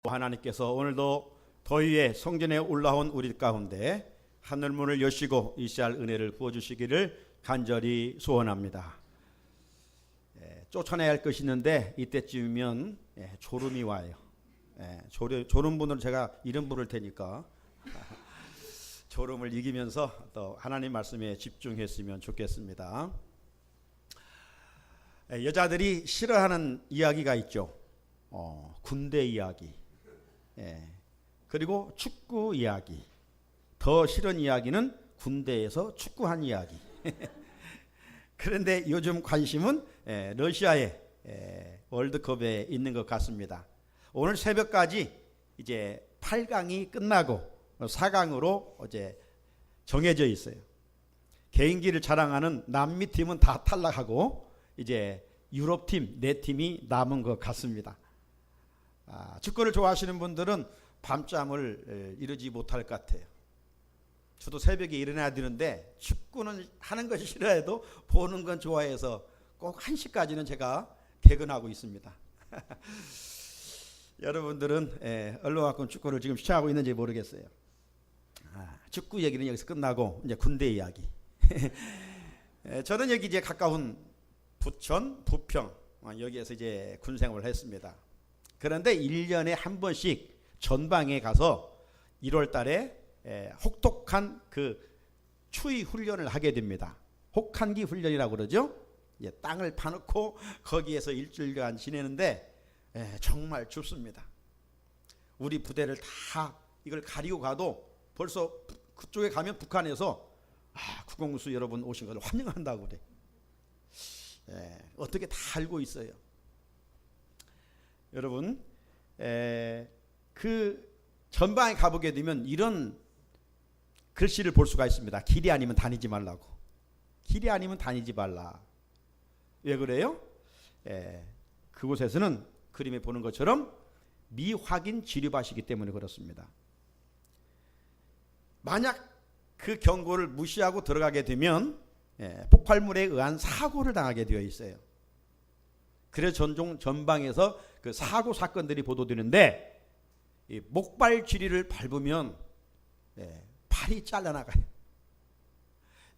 하나님께서 오늘도 더위에 성전에 올라온 우리 가운데 하늘문을 여시고 이 시할 은혜를 부어주시기를 간절히 소원합니다. 쫓아내야 할 것이 있는데 이때쯤이면 졸음이 와요. 졸음 분을 제가 이름 부를 테니까 졸음을 이기면서 또 하나님 말씀에 집중했으면 좋겠습니다. 여자들이 싫어하는 이야기가 있죠. 군대 이야기, 그리고 축구 이야기. 더 싫은 이야기는 군대에서 축구한 이야기. 그런데 요즘 관심은 러시아의 월드컵에 있는 것 같습니다. 오늘 새벽까지 이제 8강이 끝나고 4강으로 어제 정해져 있어요. 개인기를 자랑하는 남미 팀은 다 탈락하고 이제 유럽 팀 4팀이 남은 것 같습니다. 축구를 좋아하시는 분들은 밤잠을 이루지 못할 것 같아요. 저도 새벽에 일어나야 되는데 축구는 하는 것이 싫어해도 보는 건 좋아해서 꼭 1시까지는 제가 개근하고 있습니다. 여러분들은 얼마만큼 축구를 지금 시청하고 있는지 모르겠어요. 축구 얘기는 여기서 끝나고 이제 군대 이야기. 저는 여기 이제 가까운 부천, 부평 여기에서 이제 군 생활을 했습니다. 그런데 1년에 한 번씩 전방에 가서 1월 달에 혹독한 그 추위 훈련을 하게 됩니다. 혹한기 훈련이라고 그러죠. 땅을 파놓고 거기에서 일주일간 지내는데 정말 춥습니다. 우리 부대를 다 이걸 가리고 가도 벌써 그쪽에 가면 북한에서 국공수 여러분 오신 걸 환영한다고 그래. 어떻게 다 알고 있어요. 여러분, 그 전방에 가보게 되면 이런 글씨를 볼 수가 있습니다. 길이 아니면 다니지 말라고. 길이 아니면 다니지 말라. 왜 그래요? 그곳에서는 그림에 보는 것처럼 미확인 지류밭이기 때문에 그렇습니다. 만약 그 경고를 무시하고 들어가게 되면 폭발물에 의한 사고를 당하게 되어 있어요. 그래서 전종 전방에서 그 사고 사건들이 보도되는데 이 목발 지리를 밟으면 팔이 잘라나가요.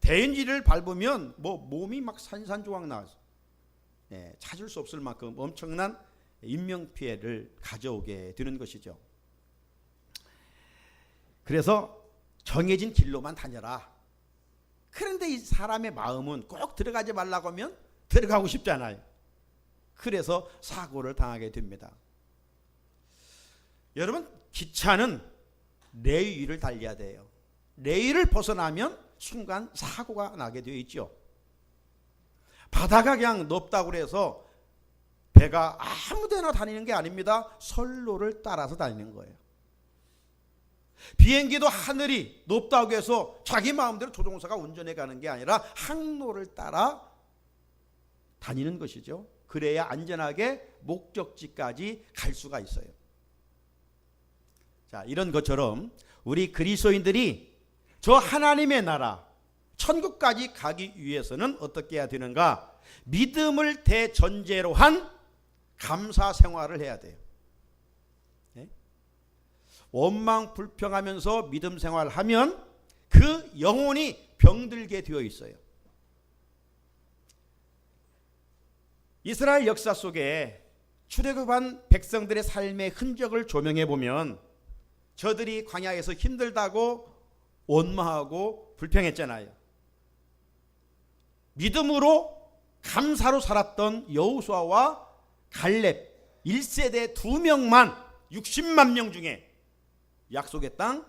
대인지를 밟으면 몸이 막 산산조각 나서 찾을 수 없을 만큼 엄청난 인명피해를 가져오게 되는 것이죠. 그래서 정해진 길로만 다녀라. 그런데 이 사람의 마음은 꼭 들어가지 말라고 하면 들어가고 싶잖아요. 그래서 사고를 당하게 됩니다. 여러분, 기차는 레일을 달려야 돼요. 레일을 벗어나면 순간 사고가 나게 되어 있죠. 바다가 그냥 높다고 해서 배가 아무데나 다니는 게 아닙니다. 선로를 따라서 다니는 거예요. 비행기도 하늘이 높다고 해서 자기 마음대로 조종사가 운전해 가는 게 아니라 항로를 따라 다니는 것이죠. 그래야 안전하게 목적지까지 갈 수가 있어요. 자, 이런 것처럼 우리 그리스도인들이 저 하나님의 나라 천국까지 가기 위해서는 어떻게 해야 되는가? 믿음을 대전제로 한 감사 생활을 해야 돼요. 원망 불평하면서 믿음 생활하면 그 영혼이 병들게 되어 있어요. 이스라엘 역사 속에 출애굽한 백성들의 삶의 흔적을 조명해 보면 저들이 광야에서 힘들다고 원망하고 불평했잖아요. 믿음으로 감사로 살았던 여호수아와 갈렙 1세대 2명만 60만 명 중에 약속의 땅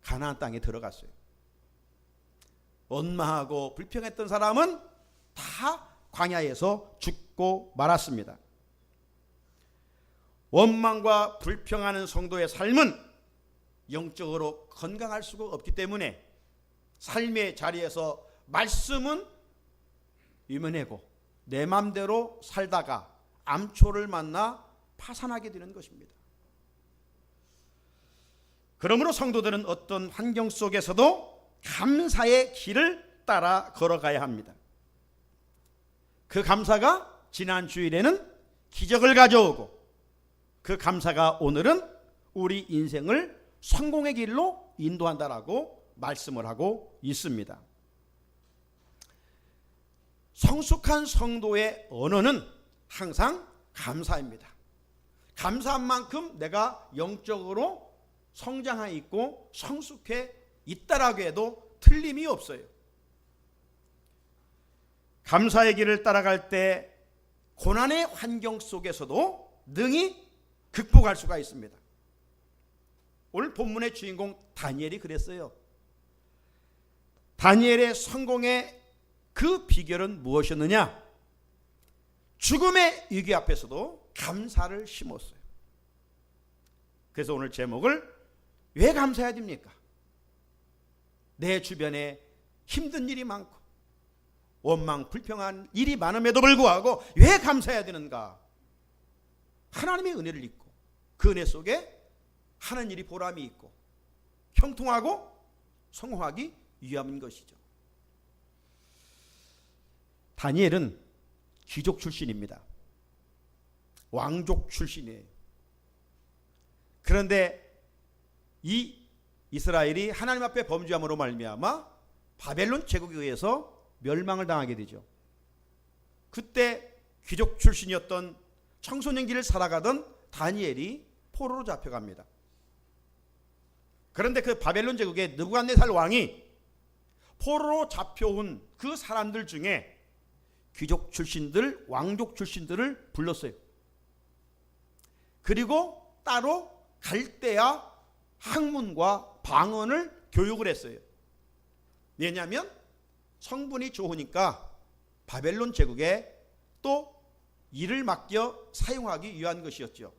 가나안 땅에 들어갔어요. 원망하고 불평했던 사람은 다 광야에서 죽고 말았습니다. 원망과 불평하는 성도의 삶은 영적으로 건강할 수가 없기 때문에 삶의 자리에서 말씀은 위면하고 내 맘대로 살다가 암초를 만나 파산하게 되는 것입니다. 그러므로 성도들은 어떤 환경 속에서도 감사의 길을 따라 걸어가야 합니다. 그 감사가 지난 주일에는 기적을 가져오고 그 감사가 오늘은 우리 인생을 성공의 길로 인도한다라고 말씀을 하고 있습니다. 성숙한 성도의 언어는 항상 감사입니다. 감사한 만큼 내가 영적으로 성장해 있고 성숙해 있다라고 해도 틀림이 없어요. 감사의 길을 따라갈 때 고난의 환경 속에서도 능히 극복할 수가 있습니다. 오늘 본문의 주인공 다니엘이 그랬어요. 다니엘의 성공의 그 비결은 무엇이었느냐? 죽음의 위기 앞에서도 감사를 심었어요. 그래서 오늘 제목을 왜 감사해야 됩니까? 내 주변에 힘든 일이 많고 원망 불평한 일이 많음에도 불구하고 왜 감사해야 되는가? 하나님의 은혜를 잊고 그 은혜 속에 하는 일이 보람이 있고 형통하고 성공하기 위함인 것이죠. 다니엘은 귀족 출신입니다. 왕족 출신이에요. 그런데 이 이스라엘이 하나님 앞에 범죄함으로 말미암아 바벨론 제국에 의해서 멸망을 당하게 되죠. 그때 귀족 출신이었던 청소년기를 살아가던 다니엘이 포로로 잡혀갑니다. 그런데 그 바벨론 제국의 느부갓네살 왕이 포로로 잡혀온 그 사람들 중에 귀족 출신들, 왕족 출신들을 불렀어요. 그리고 따로 갈대아 학문과 방언을 교육을 했어요. 왜냐하면 성분이 좋으니까 바벨론 제국에 또 일을 맡겨 사용하기 위한 것이었죠.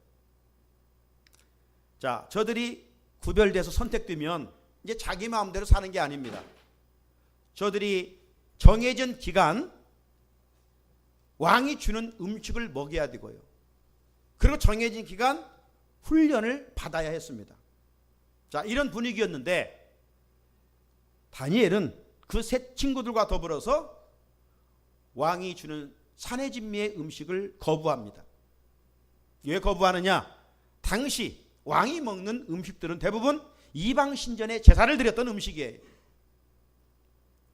자, 저들이 구별돼서 선택되면 이제 자기 마음대로 사는 게 아닙니다. 저들이 정해진 기간 왕이 주는 음식을 먹여야 되고요. 그리고 정해진 기간 훈련을 받아야 했습니다. 자, 이런 분위기였는데 다니엘은 그 세 친구들과 더불어서 왕이 주는 사내진미의 음식을 거부합니다. 왜 거부하느냐? 당시 왕이 먹는 음식들은 대부분 이방 신전에 제사를 드렸던 음식이에요.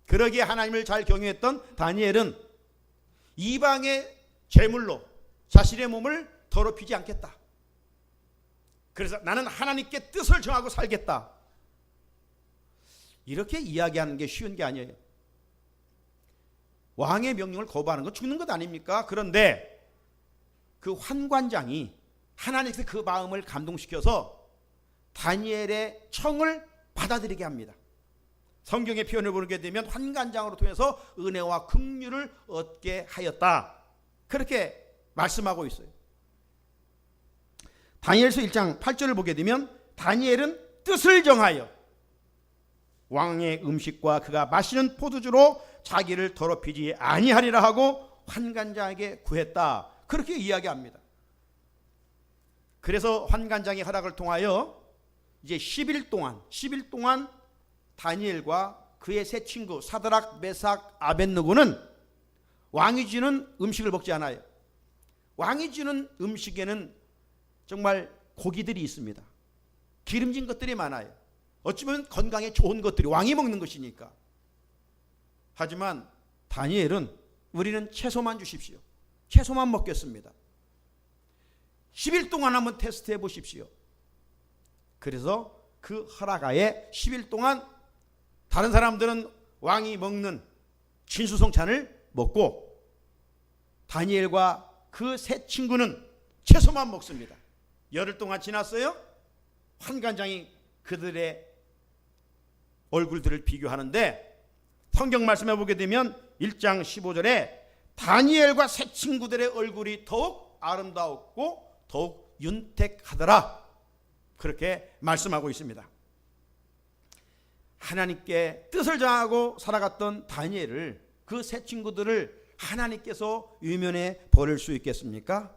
그러기에 하나님을 잘 경외했던 다니엘은 이방의 제물로 자신의 몸을 더럽히지 않겠다. 그래서 나는 하나님께 뜻을 정하고 살겠다. 이렇게 이야기하는 게 쉬운 게 아니에요. 왕의 명령을 거부하는 건 죽는 것 아닙니까? 그런데 그 환관장이 하나님께서 그 마음을 감동시켜서 다니엘의 청을 받아들이게 합니다. 성경의 표현을 보게 되면 환관장으로 통해서 은혜와 긍휼을 얻게 하였다. 그렇게 말씀하고 있어요. 다니엘서 1장 8절을 보게 되면 다니엘은 뜻을 정하여 왕의 음식과 그가 마시는 포도주로 자기를 더럽히지 아니하리라 하고 환관장에게 구했다. 그렇게 이야기합니다. 그래서 환관장의 허락을 통하여 이제 10일 동안 다니엘과 그의 세 친구 사드락, 메삭, 아벳느고는 왕이 주는 음식을 먹지 않아요. 왕이 주는 음식에는 정말 고기들이 있습니다. 기름진 것들이 많아요. 어쩌면 건강에 좋은 것들이 왕이 먹는 것이니까. 하지만 다니엘은 우리는 채소만 주십시오. 채소만 먹겠습니다. 10일 동안 한번 테스트해 보십시오. 그래서 그 허락하에 10일 동안 다른 사람들은 왕이 먹는 진수성찬을 먹고 다니엘과 그 세 친구는 채소만 먹습니다. 열흘 동안 지났어요. 환관장이 그들의 얼굴들을 비교하는데 성경 말씀해 보게 되면 1장 15절에 다니엘과 세 친구들의 얼굴이 더욱 아름다웠고 더욱 윤택하더라. 그렇게 말씀하고 있습니다. 하나님께 뜻을 정하고 살아갔던 다니엘을 그 세 친구들을 하나님께서 유면해 버릴 수 있겠습니까?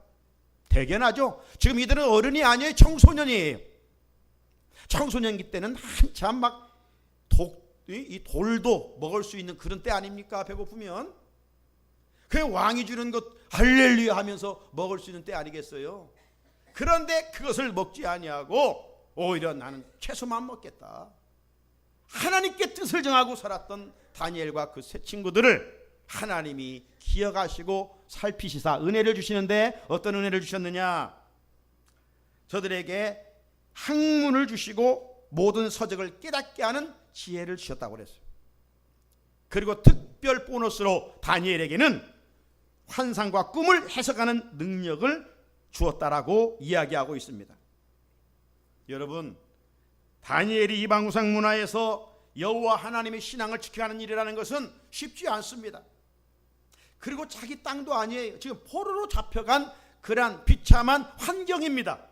대견하죠. 지금 이들은 어른이 아니에요. 청소년이에요. 청소년기 때는 한참 막 이 돌도 먹을 수 있는 그런 때 아닙니까? 배고프면. 그 왕이 주는 것 할렐루야 하면서 먹을 수 있는 때 아니겠어요? 그런데 그것을 먹지 아니하고 오히려 나는 채소만 먹겠다. 하나님께 뜻을 정하고 살았던 다니엘과 그 세 친구들을 하나님이 기억하시고 살피시사 은혜를 주시는데 어떤 은혜를 주셨느냐? 저들에게 학문을 주시고 모든 서적을 깨닫게 하는 지혜를 주셨다고 그랬어요. 그리고 특별 보너스로 다니엘에게는 환상과 꿈을 해석하는 능력을 주었다라고 이야기하고 있습니다. 여러분, 다니엘이 이방 우상 문화에서 여호와 하나님의 신앙을 지켜가는 일이라는 것은 쉽지 않습니다. 그리고 자기 땅도 아니에요. 지금 포로로 잡혀간 그러한 비참한 환경입니다.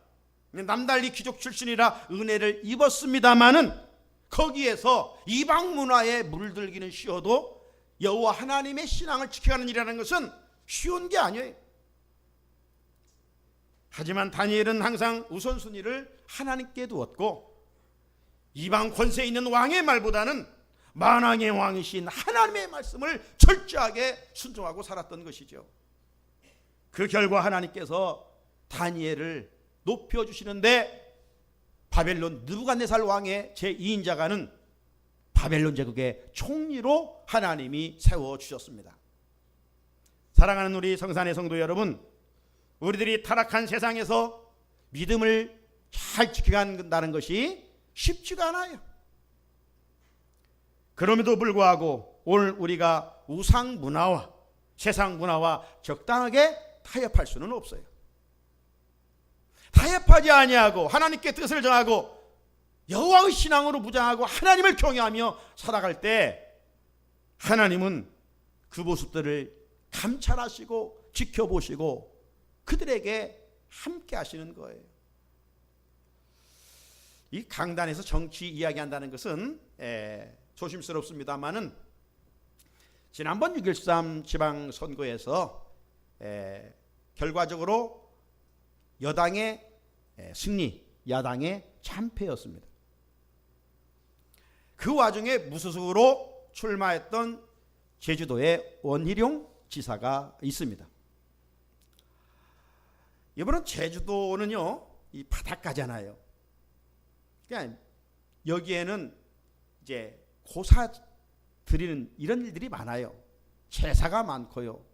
남달리 귀족 출신이라 은혜를 입었습니다마는 거기에서 이방 문화에 물들기는 쉬워도 여호와 하나님의 신앙을 지켜가는 일이라는 것은 쉬운 게 아니에요. 하지만 다니엘은 항상 우선순위를 하나님께 두었고 이방 권세 있는 왕의 말보다는 만왕의 왕이신 하나님의 말씀을 철저하게 순종하고 살았던 것이죠. 그 결과 하나님께서 다니엘을 높여주시는데 바벨론 느부갓네살 왕의 제2인자가는 바벨론 제국의 총리로 하나님이 세워주셨습니다. 사랑하는 우리 성산의 성도 여러분, 우리들이 타락한 세상에서 믿음을 잘 지켜간다는 것이 쉽지가 않아요. 그럼에도 불구하고 오늘 우리가 우상 문화와 세상 문화와 적당하게 타협할 수는 없어요. 타협하지 아니하고 하나님께 뜻을 정하고 여호와의 신앙으로 무장하고 하나님을 경외하며 살아갈 때 하나님은 그 모습들을 감찰하시고 지켜보시고 그들에게 함께 하시는 거예요. 이 강단에서 정치 이야기한다는 것은 조심스럽습니다만은 지난번 6.13 지방선거에서 결과적으로 여당의 승리, 야당의 참패였습니다. 그 와중에 무소속으로 출마했던 제주도의 원희룡 지사가 있습니다. 이번은 제주도는요, 이 바닷가잖아요. 그러니까 여기에는 이제 고사 드리는 이런 일들이 많아요. 제사가 많고요.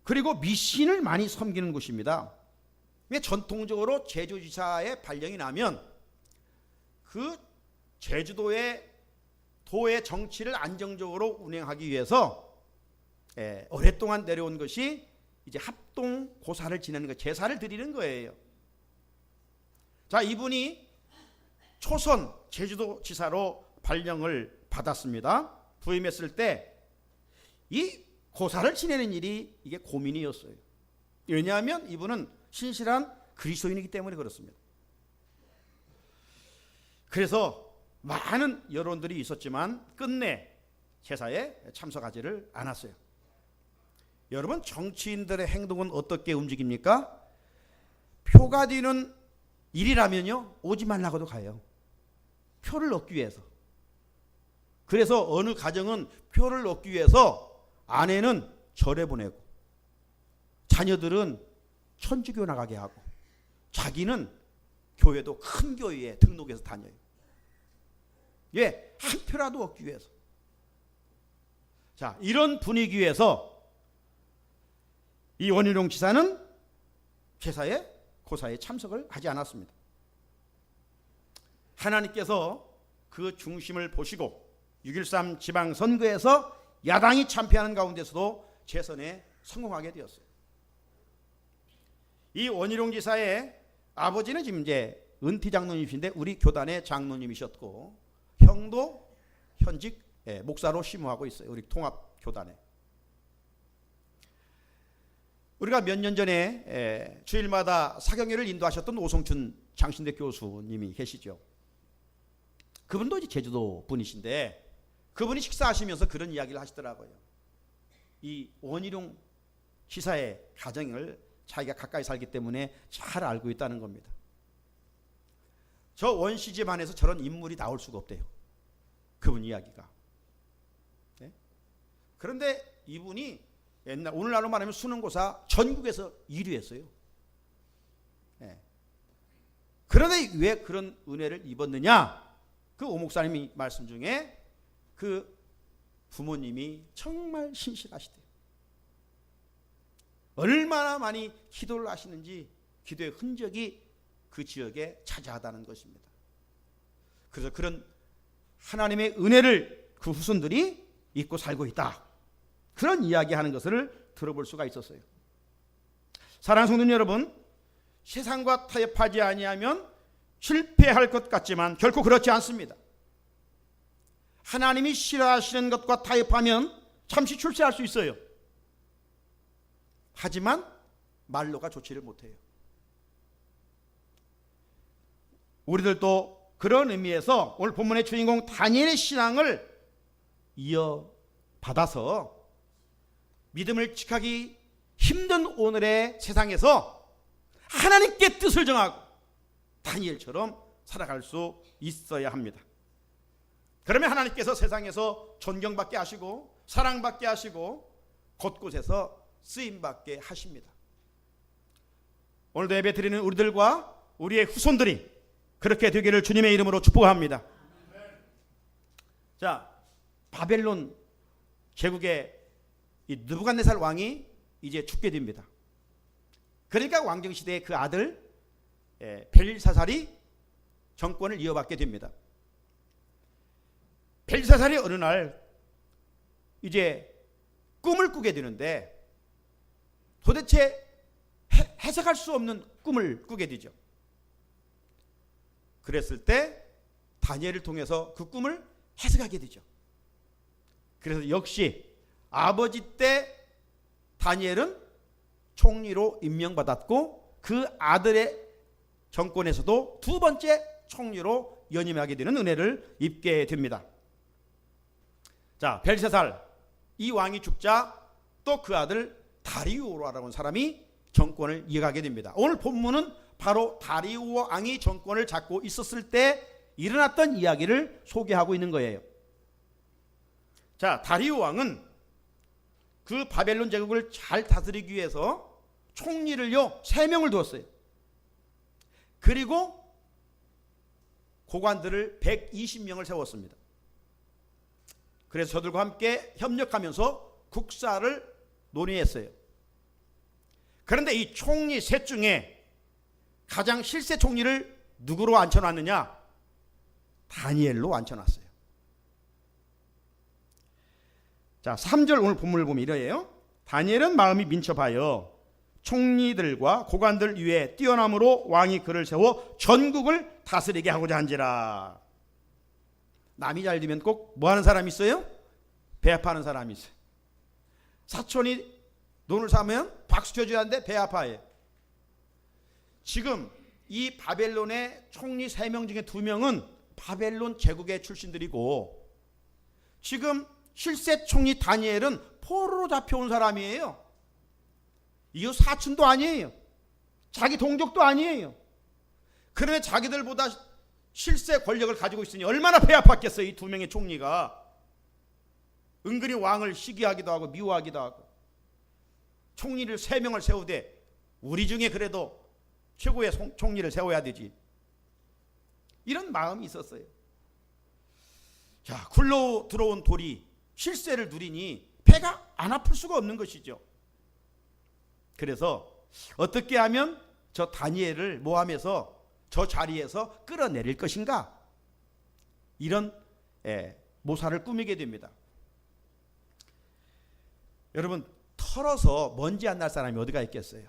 그리고 미신을 많이 섬기는 곳입니다. 전통적으로 제주지사의 발령이 나면 그 제주도의 도의 정치를 안정적으로 운행하기 위해서 오랫동안 내려온 것이 이제 합동 고사를 지내는 거, 제사를 드리는 거예요. 자, 이분이 초선 제주도 지사로 발령을 받았습니다. 부임했을 때 이 고사를 지내는 일이 이게 고민이었어요. 왜냐하면 이분은 신실한 그리스도인이기 때문에 그렇습니다. 그래서 많은 여론들이 있었지만 끝내 제사에 참석하지를 않았어요. 여러분, 정치인들의 행동은 어떻게 움직입니까? 표가 되는 일이라면요, 오지 말라고도 가요. 표를 얻기 위해서. 그래서 어느 가정은 표를 얻기 위해서 아내는 절에 보내고 자녀들은 천주교 나가게 하고 자기는 교회도 큰 교회에 등록해서 다녀요. 예, 한 표라도 얻기 위해서. 자, 이런 분위기에서 이 원희룡 지사는 제사에 고사에 참석을 하지 않았습니다. 하나님께서 그 중심을 보시고 6.13 지방선거에서 야당이 참패하는 가운데서도 재선에 성공하게 되었어요. 이 원희룡 지사의 아버지는 지금 이제 은퇴 장로님이신데 우리 교단의 장로님이셨고 형도 현직 목사로 심호하고 있어요. 우리 통합교단에. 우리가 몇 년 전에 주일마다 사경회를 인도하셨던 오성춘 장신대 교수님이 계시죠. 그분도 이제 제주도 분이신데 그분이 식사하시면서 그런 이야기를 하시더라고요. 이 원희룡 지사의 가정을 자기가 가까이 살기 때문에 잘 알고 있다는 겁니다. 저 원씨 집안에서 저런 인물이 나올 수가 없대요. 그분 이야기가. 네? 그런데 이분이 옛날 오늘날로 말하면 수능고사 전국에서 1위 했어요. 그런데 왜 그런 은혜를 입었느냐? 그 오 목사님이 말씀 중에 그 부모님이 정말 신실하시대요. 얼마나 많이 기도를 하시는지 기도의 흔적이 그 지역에 자자하다는 것입니다. 그래서 그런 하나님의 은혜를 그 후손들이 잊고 살고 있다. 그런 이야기하는 것을 들어볼 수가 있었어요. 사랑하는 성도 여러분, 세상과 타협하지 아니하면 실패할 것 같지만 결코 그렇지 않습니다. 하나님이 싫어하시는 것과 타협하면 잠시 출세할 수 있어요. 하지만 말로가 좋지를 못해요. 우리들도 그런 의미에서 오늘 본문의 주인공 다니엘의 신앙을 이어받아서 믿음을 지키기 힘든 오늘의 세상에서 하나님께 뜻을 정하고 다니엘처럼 살아갈 수 있어야 합니다. 그러면 하나님께서 세상에서 존경받게 하시고 사랑받게 하시고 곳곳에서 쓰임받게 하십니다. 오늘도 예배 드리는 우리들과 우리의 후손들이 그렇게 되기를 주님의 이름으로 축복합니다. 자, 바벨론 제국의 이 느부갓네살 왕이 이제 죽게 됩니다. 그러니까 왕정시대의 그 아들 벨사살이 정권을 이어받게 됩니다. 벨사살이 어느 날 이제 꿈을 꾸게 되는데 도대체 해석할 수 없는 꿈을 꾸게 되죠. 그랬을 때 다니엘을 통해서 그 꿈을 해석하게 되죠. 그래서 역시 아버지 때 다니엘은 총리로 임명받았고 그 아들의 정권에서도 두 번째 총리로 연임하게 되는 은혜를 입게 됩니다. 자, 벨사살 이 왕이 죽자 또 그 아들 다리우라는 사람이 정권을 이어가게 됩니다. 오늘 본문은 바로 다리우 왕이 정권을 잡고 있었을 때 일어났던 이야기를 소개하고 있는 거예요. 자, 다리우 왕은 그 바벨론 제국을 잘 다스리기 위해서 총리를요 3명을 두었어요. 그리고 고관들을 120명을 세웠습니다. 그래서 저들과 함께 협력하면서 국사를 논의했어요. 그런데 이 총리 셋 중에 가장 실세 총리를 누구로 앉혀놨느냐? 다니엘로 앉혀놨어요. 자, 3절 오늘 본문을 보면 이래요. 다니엘은 마음이 민첩하여 총리들과 고관들 위에 뛰어남으로 왕이 그를 세워 전국을 다스리게 하고자 한지라. 남이 잘 되면 꼭 뭐하는 사람이 있어요? 배합하는 사람이 있어요. 사촌이 돈을 사면 박수 쳐줘야 하는데 배합하에. 지금 이 바벨론의 총리 3명 중에 2명은 바벨론 제국의 출신들이고 지금 실세 총리 다니엘은 포로로 잡혀온 사람이에요. 이거 사촌도 아니에요. 자기 동족도 아니에요. 그러면 자기들보다 실세 권력을 가지고 있으니 얼마나 배합했겠어요. 이 2명의 총리가. 은근히 왕을 시기하기도 하고 미워하기도 하고. 총리를 3명을 세우되 우리 중에 그래도 최고의 총리를 세워야 되지. 이런 마음이 있었어요. 자, 굴러 들어온 돌이 실세를 누리니 배가 안 아플 수가 없는 것이죠. 그래서 어떻게 하면 저 다니엘을 모함해서 저 자리에서 끌어내릴 것인가? 이런 모사를 꾸미게 됩니다. 여러분, 털어서 먼지 안 날 사람이 어디가 있겠어요?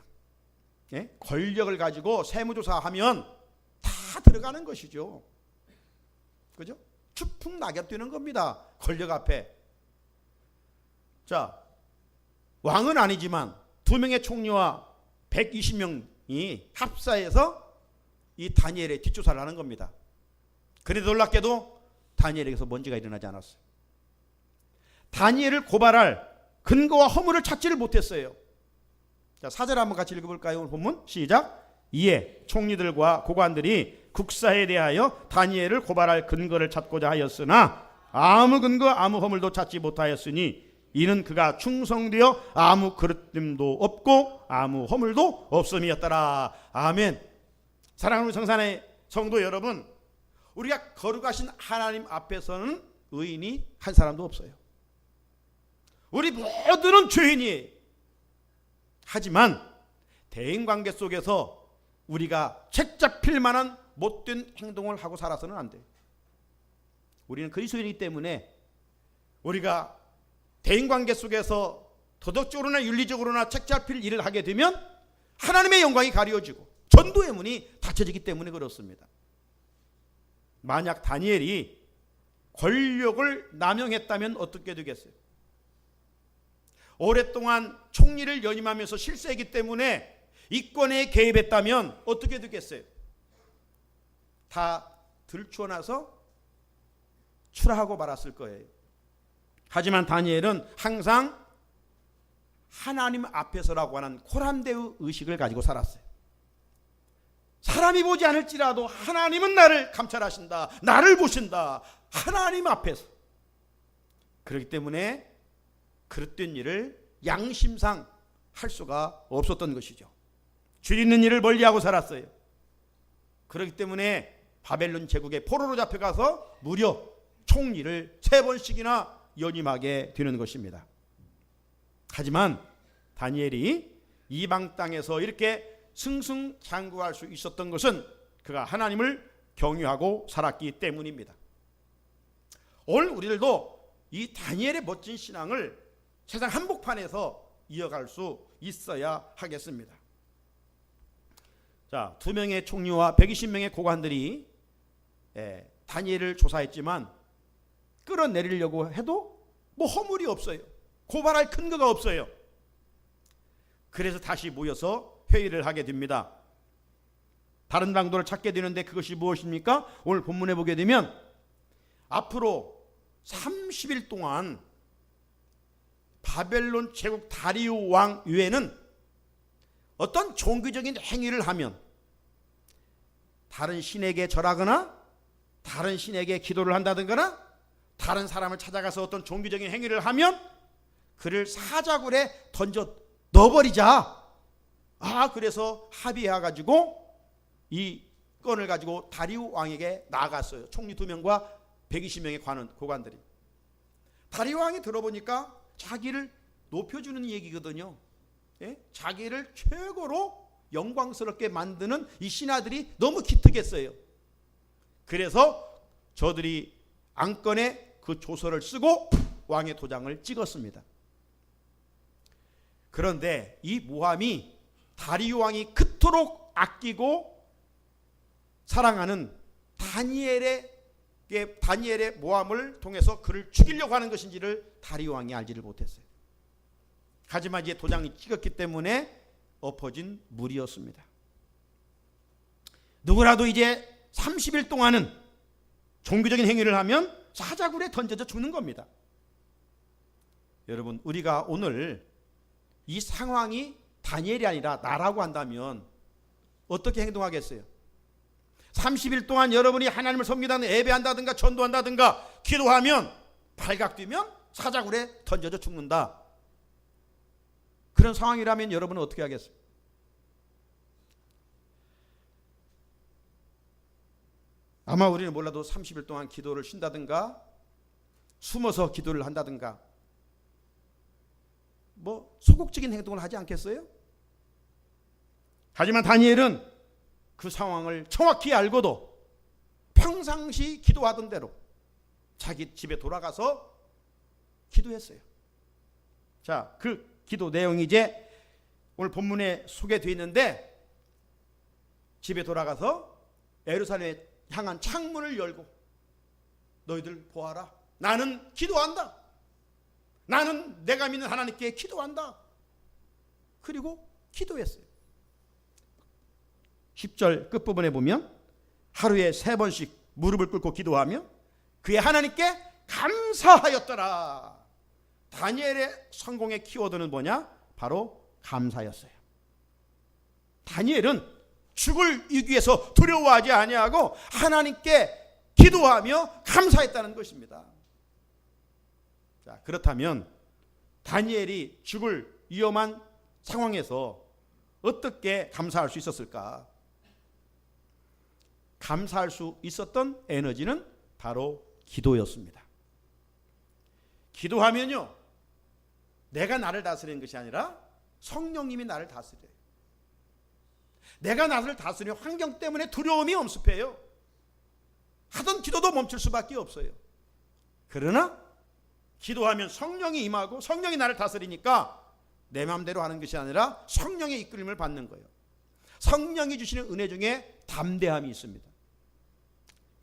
예? 권력을 가지고 세무조사하면 다 들어가는 것이죠. 그죠? 추풍 낙엽 뛰는 겁니다. 권력 앞에. 자, 왕은 아니지만 2명의 총리와 120명이 합사해서 이 다니엘의 뒷조사를 하는 겁니다. 그래도 놀랍게도 다니엘에게서 먼지가 일어나지 않았어요. 다니엘을 고발할 근거와 허물을 찾지를 못했어요. 자, 4절 한번 같이 읽어볼까요? 오늘 본문 시작. 이에 총리들과 고관들이 국사에 대하여 다니엘을 고발할 근거를 찾고자 하였으나 아무 근거 아무 허물도 찾지 못하였으니 이는 그가 충성되어 아무 그릇됨도 없고 아무 허물도 없음이었더라. 아멘. 사랑하는 성산의 성도 여러분, 우리가 거룩하신 하나님 앞에서는 의인이 한 사람도 없어요. 우리 모두는 죄인이에요. 하지만 대인관계 속에서 우리가 책 잡힐 만한 못된 행동을 하고 살아서는 안 돼요. 우리는 그리스도인이기 때문에 우리가 대인관계 속에서 도덕적으로나 윤리적으로나 책 잡힐 일을 하게 되면 하나님의 영광이 가려지고 전도의 문이 닫혀지기 때문에 그렇습니다. 만약 다니엘이 권력을 남용했다면 어떻게 되겠어요? 오랫동안 총리를 연임하면서 실세이기 때문에 이권에 개입했다면 어떻게 되겠어요? 다 들추어나서 출하하고 말았을 거예요. 하지만 다니엘은 항상 하나님 앞에서라고 하는 코람데의 의식을 가지고 살았어요. 사람이 보지 않을지라도 하나님은 나를 감찰하신다, 나를 보신다. 하나님 앞에서. 그렇기 때문에 그릇된 일을 양심상 할 수가 없었던 것이죠. 줄 있는 일을 멀리하고 살았어요. 그렇기 때문에 바벨론 제국의 포로로 잡혀가서 무려 총리를 3번씩이나 연임하게 되는 것입니다. 하지만 다니엘이 이방 땅에서 이렇게 승승장구할 수 있었던 것은 그가 하나님을 경유하고 살았기 때문입니다. 오늘 우리들도 이 다니엘의 멋진 신앙을 세상 한복판에서 이어갈 수 있어야 하겠습니다. 자, 2명의 총리와 120명의 고관들이 다니엘을 조사했지만 끌어내리려고 해도 뭐 허물이 없어요. 고발할 근거가 없어요. 그래서 다시 모여서 회의를 하게 됩니다. 다른 방도를 찾게 되는데 그것이 무엇입니까? 오늘 본문에 보게 되면 앞으로 30일 동안 바벨론 제국 다리우 왕 외에는 어떤 종교적인 행위를 하면 다른 신에게 절하거나 다른 신에게 기도를 한다든가 다른 사람을 찾아가서 어떤 종교적인 행위를 하면 그를 사자굴에 던져 넣어버리자. 그래서 합의해가지고 이 건을 가지고 다리우 왕에게 나아갔어요. 총리 2명과 120명의 고관들이. 다리우 왕이 들어보니까 자기를 높여주는 얘기거든요. 예? 자기를 최고로 영광스럽게 만드는 이 신하들이 너무 기특했어요. 그래서 저들이 안건에 그 조서를 쓰고 왕의 도장을 찍었습니다. 그런데 이 모함이 다리우 왕이 그토록 아끼고 사랑하는 다니엘의 모함을 통해서 그를 죽이려고 하는 것인지를 다리우 왕이 알지를 못했어요. 하지만 이제 도장이 찍었기 때문에 엎어진 물이었습니다. 누구라도 이제 30일 동안은 종교적인 행위를 하면 사자굴에 던져져 죽는 겁니다. 여러분, 우리가 오늘 이 상황이 다니엘이 아니라 나라고 한다면 어떻게 행동하겠어요? 30일 동안 여러분이 하나님을 섬기다는 예배한다든가 전도한다든가 기도하면 발각되면 사자굴에 던져져 죽는다. 그런 상황이라면 여러분은 어떻게 하겠어요? 아마 우리는 몰라도 30일 동안 기도를 쉰다든가 숨어서 기도를 한다든가 뭐 소극적인 행동을 하지 않겠어요? 하지만 다니엘은 그 상황을 정확히 알고도 평상시 기도하던 대로 자기 집에 돌아가서 기도했어요. 자, 그 기도 내용이 이제 오늘 본문에 소개되어 있는데 집에 돌아가서 예루살렘에 향한 창문을 열고 너희들 보아라. 나는 기도한다. 나는 내가 믿는 하나님께 기도한다. 그리고 기도했어요. 10절 끝부분에 보면 하루에 3번씩 무릎을 꿇고 기도하며 그의 하나님께 감사하였더라. 다니엘의 성공의 키워드는 뭐냐? 바로 감사였어요. 다니엘은 죽을 위기에서 두려워하지 아니하고 하나님께 기도하며 감사했다는 것입니다. 자, 그렇다면 다니엘이 죽을 위험한 상황에서 어떻게 감사할 수 있었을까? 감사할 수 있었던 에너지는 바로 기도였습니다. 기도하면요, 내가 나를 다스리는 것이 아니라 성령님이 나를 다스려요. 내가 나를 다스리는 환경 때문에 두려움이 엄습해요. 하던 기도도 멈출 수밖에 없어요. 그러나 기도하면 성령이 임하고 성령이 나를 다스리니까 내 마음대로 하는 것이 아니라 성령의 이끌림을 받는 거예요. 성령이 주시는 은혜 중에 담대함이 있습니다.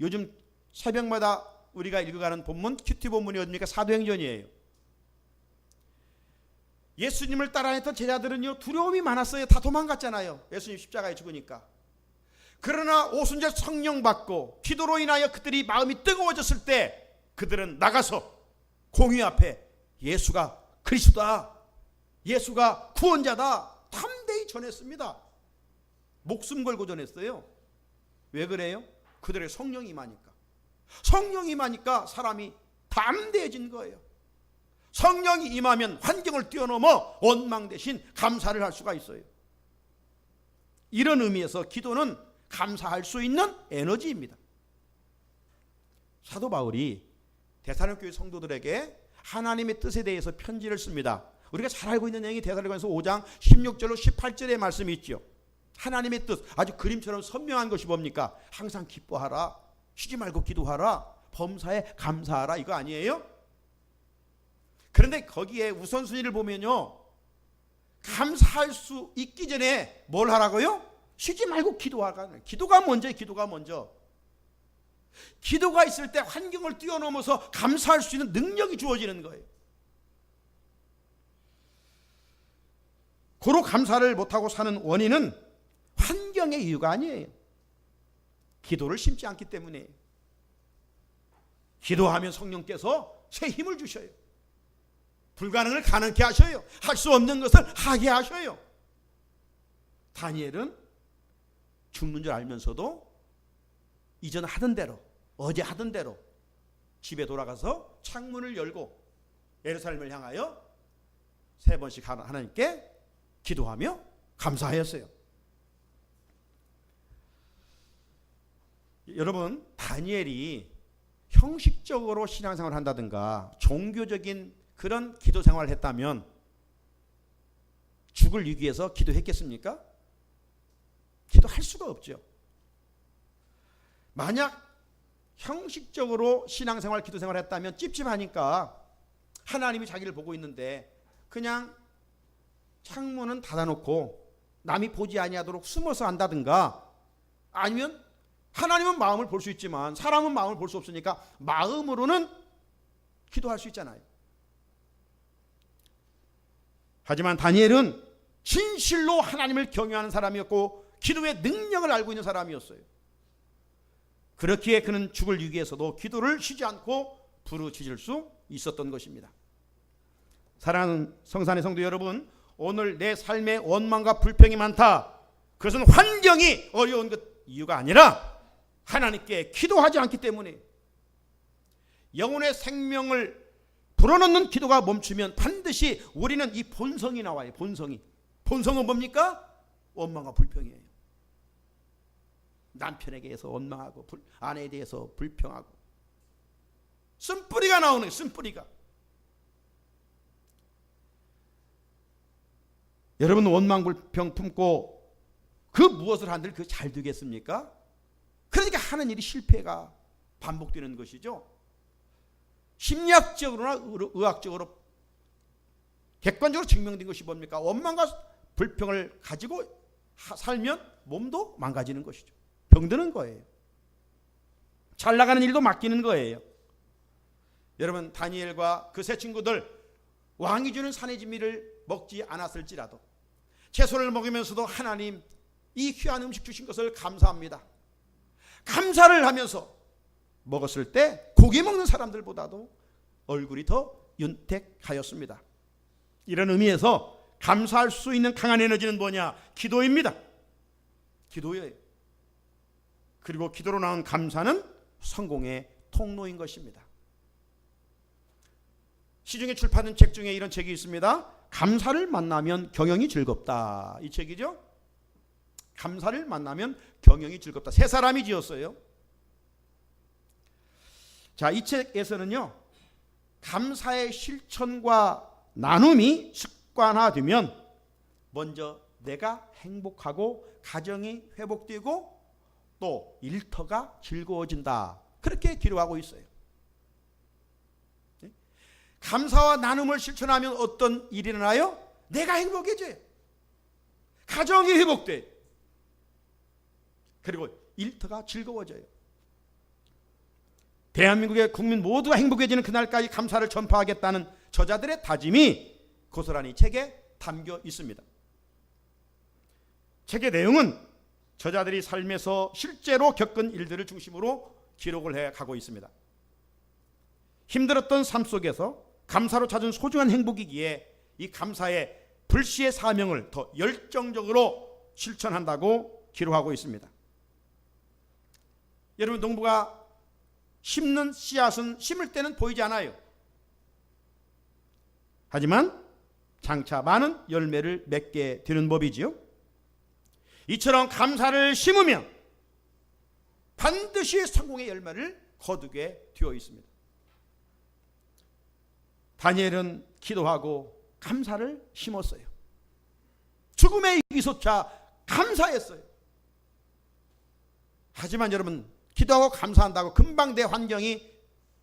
요즘 새벽마다 우리가 읽어가는 본문, 큐티 본문이 어딥니까? 사도행전이에요. 예수님을 따라했던 제자들은요, 두려움이 많았어요. 다 도망갔잖아요. 예수님 십자가에 죽으니까. 그러나 오순절 성령 받고 기도로 인하여 그들이 마음이 뜨거워졌을 때 그들은 나가서 공회 앞에 예수가 그리스도다, 예수가 구원자다 담대히 전했습니다. 목숨 걸고 전했어요. 왜 그래요? 그들의 성령이 임하니까. 성령이 임하니까 사람이 담대해진 거예요. 성령이 임하면 환경을 뛰어넘어 원망 대신 감사를 할 수가 있어요. 이런 의미에서 기도는 감사할 수 있는 에너지입니다. 사도 바울이 데살로니가 교회 성도들에게 하나님의 뜻에 대해서 편지를 씁니다. 우리가 잘 알고 있는 내용이 데살로니가서 5장 16절로 18절의 말씀이 있죠. 하나님의 뜻, 아주 그림처럼 선명한 것이 뭡니까? 항상 기뻐하라, 쉬지 말고 기도하라, 범사에 감사하라, 이거 아니에요? 그런데 거기에 우선순위를 보면요, 감사할 수 있기 전에 뭘 하라고요? 쉬지 말고 기도하라. 기도가 먼저예요. 기도가 먼저. 기도가 있을 때 환경을 뛰어넘어서 감사할 수 있는 능력이 주어지는 거예요. 고로 감사를 못하고 사는 원인은 환경의 이유가 아니에요. 기도를 심지 않기 때문에. 기도하면 성령께서 새 힘을 주셔요. 불가능을 가능케 하셔요. 할 수 없는 것을 하게 하셔요. 다니엘은 죽는 줄 알면서도 이전 하던 대로, 어제 하던 대로 집에 돌아가서 창문을 열고 예루살렘을 향하여 3번씩 하나님께 기도하며 감사하였어요. 여러분, 다니엘이 형식적으로 신앙생활을 한다든가 종교적인 그런 기도 생활을 했다면 죽을 위기에서 기도했겠습니까? 기도할 수가 없죠. 만약 형식적으로 신앙생활, 기도생활을 했다면 찝찝하니까 하나님이 자기를 보고 있는데 그냥 창문은 닫아놓고 남이 보지 아니하도록 숨어서 한다든가, 아니면 하나님은 마음을 볼 수 있지만 사람은 마음을 볼 수 없으니까 마음으로는 기도할 수 있잖아요. 하지만 다니엘은 진실로 하나님을 경외하는 사람이었고 기도의 능력을 알고 있는 사람이었어요. 그렇기에 그는 죽을 위기에서도 기도를 쉬지 않고 부르짖을 수 있었던 것입니다. 사랑하는 성산의 성도 여러분, 오늘 내 삶에 원망과 불평이 많다. 그것은 환경이 어려운 것 이유가 아니라 하나님께 기도하지 않기 때문에. 영혼의 생명을 불어넣는 기도가 멈추면 반드시 우리는 이 본성이 나와요. 본성은 뭡니까? 원망과 불평이에요. 남편에게 대해서 원망하고 아내에 대해서 불평하고 쓴뿌리가 나오는 거예요. 쓴뿌리가. 여러분, 원망 불평 품고 그 무엇을 한들 그 잘 되겠습니까? 그러니까 하는 일이 실패가 반복되는 것이죠. 심리학적으로나 의학적으로 객관적으로 증명된 것이 뭡니까? 원망과 불평을 가지고 살면 몸도 망가지는 것이죠. 병드는 거예요. 잘 나가는 일도 맡기는 거예요. 여러분, 다니엘과 그 세 친구들 왕이 주는 산의 진미를 먹지 않았을지라도 채소를 먹으면서도 하나님, 이 귀한 음식 주신 것을 감사합니다. 감사를 하면서 먹었을 때 고기 먹는 사람들보다도 얼굴이 더 윤택하였습니다. 이런 의미에서 감사할 수 있는 강한 에너지는 뭐냐? 기도입니다. 기도예요. 그리고 기도로 나온 감사는 성공의 통로인 것입니다. 시중에 출판된 책 중에 이런 책이 있습니다. 감사를 만나면 경영이 즐겁다. 이 책이죠. 감사를 만나면 경영이 즐겁다. 세 사람이 지었어요. 자, 이 책에서는요, 감사의 실천과 나눔이 습관화되면 먼저 내가 행복하고 가정이 회복되고 또 일터가 즐거워진다. 그렇게 기록하고 있어요. 감사와 나눔을 실천하면 어떤 일이 일어나요? 내가 행복해져요. 가정이 회복돼요. 그리고 일터가 즐거워져요. 대한민국의 국민 모두가 행복해지는 그날까지 감사를 전파하겠다는 저자들의 다짐이 고스란히 책에 담겨 있습니다. 책의 내용은 저자들이 삶에서 실제로 겪은 일들을 중심으로 기록을 해가고 있습니다. 힘들었던 삶 속에서 감사로 찾은 소중한 행복이기에 이 감사의 불시의 사명을 더 열정적으로 실천한다고 기록하고 있습니다. 여러분, 농부가 심는 씨앗은 심을 때는 보이지 않아요. 하지만 장차 많은 열매를 맺게 되는 법이지요. 이처럼 감사를 심으면 반드시 성공의 열매를 거두게 되어 있습니다. 다니엘은 기도하고 감사를 심었어요. 죽음의 위기조차 감사했어요. 하지만 여러분, 기도하고 감사한다고 금방 내 환경이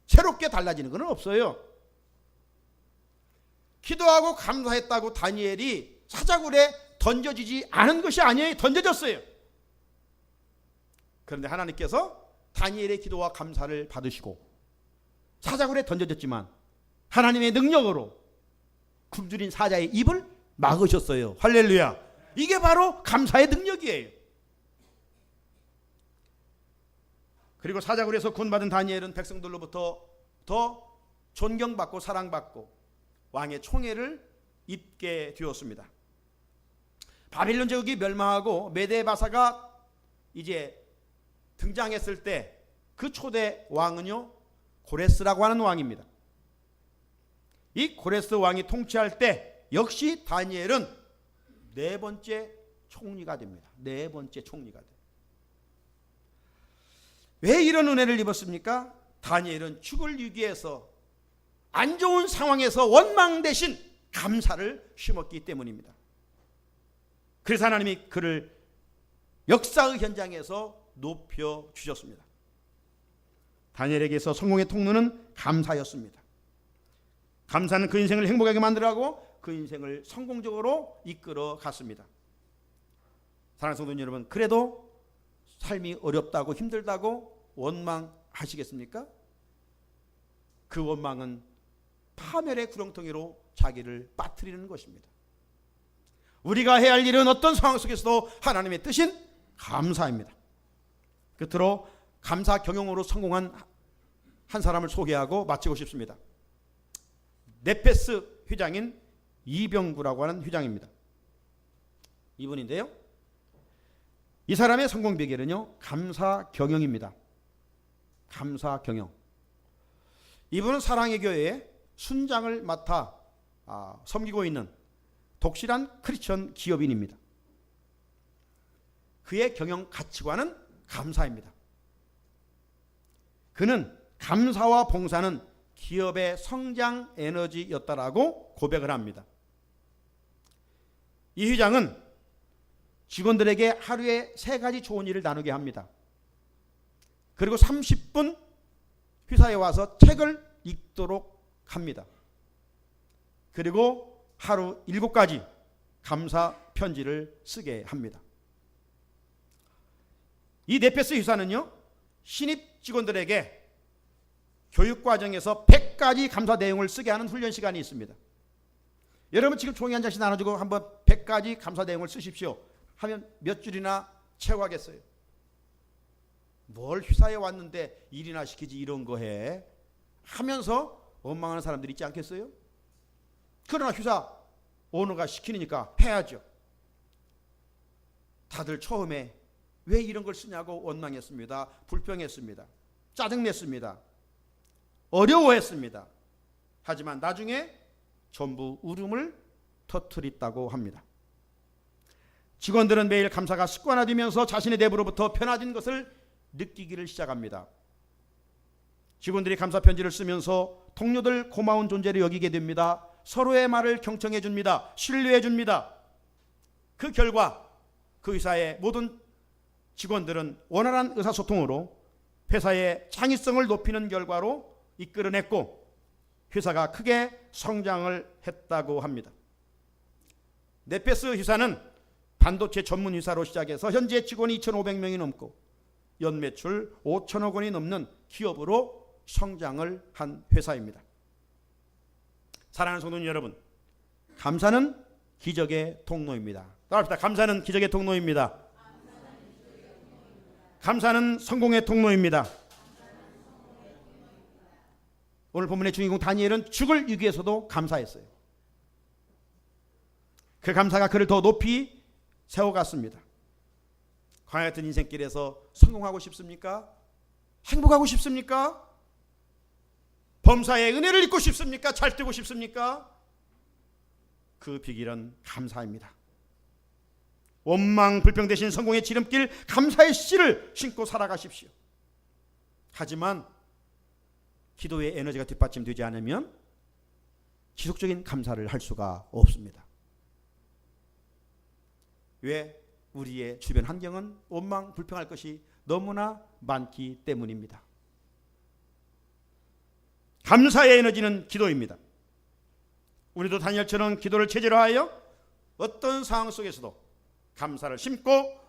새롭게 달라지는 건 없어요. 기도하고 감사했다고 다니엘이 사자굴에 던져지지 않은 것이 아니에요. 던져졌어요. 그런데 하나님께서 다니엘의 기도와 감사를 받으시고 사자굴에 던져졌지만 하나님의 능력으로 굶주린 사자의 입을 막으셨어요. 할렐루야. 이게 바로 감사의 능력이에요. 그리고 사자굴에서 구원받은 다니엘은 백성들로부터 더 존경받고 사랑받고 왕의 총애를 입게 되었습니다. 바빌론 제국이 멸망하고 메데바사가 이제 등장했을 때 그 초대 왕은요, 고레스라고 하는 왕입니다. 이 고레스 왕이 통치할 때 역시 다니엘은 네 번째 총리가 됩니다. 네 번째 총리가 돼요. 왜 이런 은혜를 입었습니까? 다니엘은 죽을 위기에서 안 좋은 상황에서 원망 대신 감사를 심었기 때문입니다. 그래서 하나님이 그를 역사의 현장에서 높여주셨습니다. 다니엘에게서 성공의 통로는 감사였습니다. 감사는 그 인생을 행복하게 만들어가고 그 인생을 성공적으로 이끌어 갔습니다. 사랑하는 성도 여러분, 그래도 삶이 어렵다고 힘들다고 원망하시겠습니까? 그 원망은 파멸의 구렁텅이로 자기를 빠뜨리는 것입니다. 우리가 해야 할 일은 어떤 상황 속에서도 하나님의 뜻인 감사입니다. 끝으로 감사 경영으로 성공한 한 사람을 소개하고 마치고 싶습니다. 네페스 회장인 이병구라고 하는 회장입니다. 이분인데요, 이 사람의 성공 비결은요, 감사 경영입니다. 감사 경영. 이분은 사랑의 교회에 순장을 맡아 섬기고 있는 독실한 크리스천 기업인입니다. 그의 경영 가치관은 감사입니다. 그는 감사와 봉사는 기업의 성장 에너지였다라고 고백을 합니다. 이 회장은 직원들에게 하루에 3가지 좋은 일을 나누게 합니다. 그리고 30분 회사에 와서 책을 읽도록 합니다. 그리고 하루 7가지 감사 편지를 쓰게 합니다. 이 네페스 회사는요, 신입 직원들에게 교육 과정에서 100가지 감사 내용을 쓰게 하는 훈련 시간이 있습니다. 여러분 지금 종이 한 장씩 나눠주고 한번 100가지 감사 내용을 쓰십시오 하면 몇 줄이나 채워가겠어요? 뭘 회사에 왔는데 일이나 시키지 이런 거 해 하면서 원망하는 사람들이 있지 않겠어요? 그러나 회사 오너가 시키니까 해야죠. 다들 처음에 왜 이런 걸 쓰냐고 원망했습니다. 불평했습니다. 짜증냈습니다. 어려워했습니다. 하지만 나중에 전부 울음을 터뜨렸다고 합니다. 직원들은 매일 감사가 습관화되면서 자신의 내부로부터 편해진 것을 느끼기를 시작합니다. 직원들이 감사 편지를 쓰면서 동료들 고마운 존재로 여기게 됩니다. 서로의 말을 경청해 줍니다. 신뢰해 줍니다. 그 결과 그 회사의 모든 직원들은 원활한 의사소통으로 회사의 창의성을 높이는 결과로 이끌어냈고 회사가 크게 성장을 했다고 합니다. 네페스 회사는 반도체 전문 회사로 시작해서 현재 직원이 2,500명이 넘고 연매출 5천억 원이 넘는 기업으로 성장을 한 회사입니다. 사랑하는 성도님 여러분, 감사는 기적의 통로입니다. 따라합시다. 감사는 기적의 통로입니다. 감사는 성공의 통로입니다. 오늘 본문의 주인공 다니엘은 죽을 위기에서도 감사했어요. 그 감사가 그를 더 높이 세워갔습니다. 광야 같은 인생길에서 성공하고 싶습니까? 행복하고 싶습니까? 범사의 은혜를 입고 싶습니까? 잘 뛰고 싶습니까? 그 비결은 감사입니다. 원망 불평 대신 성공의 지름길 감사의 씨를 신고 살아가십시오. 하지만 기도의 에너지가 뒷받침되지 않으면 지속적인 감사를 할 수가 없습니다. 왜? 우리의 주변 환경은 원망 불평할 것이 너무나 많기 때문입니다. 감사의 에너지는 기도입니다. 우리도 다니엘처럼 기도를 체질화하여 어떤 상황 속에서도 감사를 심고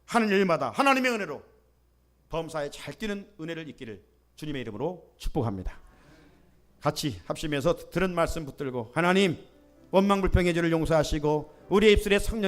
하는 일마다 하나님의 은혜로 범사에 잘 뛰는 은혜를 있기를 주님의 이름으로 축복합니다. 같이 합심해서 들은 말씀 붙들고 하나님 원망 불평의 죄를 용서하시고 우리의 입술에 성령의